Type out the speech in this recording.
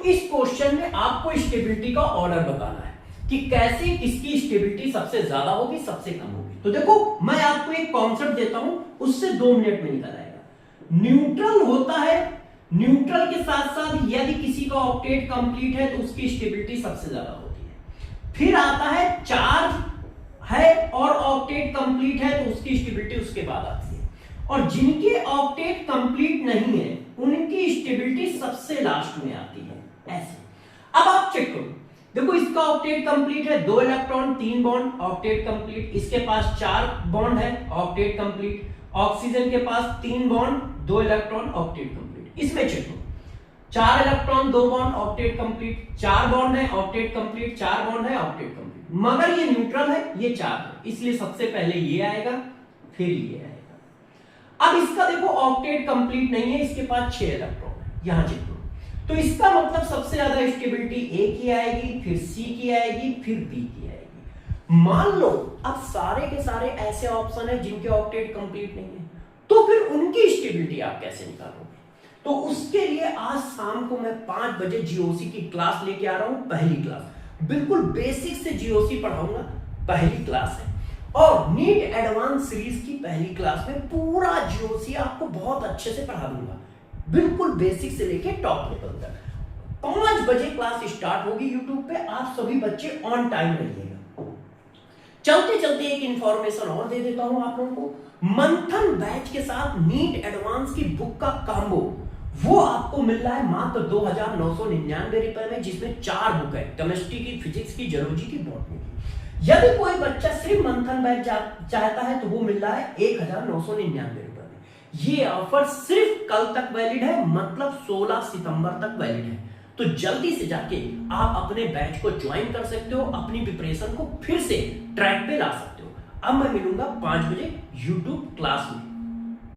इस क्वेश्चन में आपको स्टेबिलिटी का ऑर्डर बताना है कि कैसे किसकी स्टेबिलिटी सबसे ज्यादा होगी, सबसे कम होगी। तो देखो मैं आपको एक कॉन्सेप्ट देता हूं, उससे 2 मिनट में निकल आएगा। न्यूट्रल होता है, न्यूट्रल के साथ साथ यदि किसी का ऑक्टेट कंप्लीट है तो उसकी स्टेबिलिटी सबसे ज्यादा होती है। फिर आता है चार्ज है और ऑक्टेट कंप्लीट है तो उसकी स्टेबिलिटी उसके बाद आती है, और जिनके ऑक्टेट कंप्लीट नहीं है उनकी स्टेबिलिटी सबसे लास्ट में आती है। ऐसे अब आप चेक करो, देखो इसका ऑक्टेट कंप्लीट है, 2 इलेक्ट्रॉन 3 बॉन्ड, ऑक्टेट कंप्लीट। इसके पास 4 बॉन्ड है, ऑक्टेट कंप्लीट। ऑक्सीजन के पास 3 बॉन्ड 2 इलेक्ट्रॉन, ऑक्टेट कंप्लीट। इसमें चेक करो, 4 electron 2 bond, octet complete. 4 bond है, ऑक्टेट कंप्लीट। 4 बॉन्ड है, ऑक्टेट कंप्लीट। मगर ये न्यूट्रल है, ये 4 है, इसलिए सबसे पहले ये आएगा, फिर ये आएगा। अब इसका देखो ऑक्टेट कंप्लीट नहीं है, इसके पास 6 इलेक्ट्रॉन है, यहां चेक करो। तो इसका मतलब सबसे ज्यादा स्टेबिलिटी ए की आएगी, फिर सी की आएगी, फिर बी की आएगी। मान लो अब सारे के सारे ऐसे ऑप्शन है जिनके ऑक्टेट कंप्लीट नहीं है, तो फिर उनकी स्टेबिलिटी आप कैसे निकालोगे? तो उसके लिए आज शाम को मैं 5 बजे जीओसी की क्लास लेके आ रहा हूं, पहली क्लास, बिल्कुल बेसिक से जीओसी पढ़ाऊंगा, पहली क्लास है। और नीट एडवांस सीरीज की पहली क्लास में पूरा जीओसी आपको बहुत अच्छे से पढ़ा दूंगा, बिल्कुल बेसिक से लेके टॉप लेवल तक। 5 बजे क्लास स्टार्ट होगी यूट्यूब पे, आप सभी बच्चे ऑन टाइम रहिएगा। चलते चलते एक इंफॉर्मेशन और दे देता हूं आप लोगों को, मंथन बैच के साथ नीट एडवांस की बुक का कॉम्बो वो आपको मिल रहा है मात्र 2999 रुपए में, जिसमें 4 बुक है, केमिस्ट्री की, फिजिक्स की, जूलॉजी की, बॉटनी की। यदि कोई बच्चा सिर्फ मंथन बैच चाहता है तो वो मिल रहा है 1999 रुपए में। ये ऑफर सिर्फ कल तक वैलिड है, मतलब 16 सितंबर तक वैलिड है। तो जल्दी से जाके आप अपने बैच को ज्वाइन कर सकते हो, अपनी प्रिपरेशन को फिर से ट्रैक पे ला सकते हो। अब मैं मिलूंगा 5 बजे यूट्यूब क्लास में।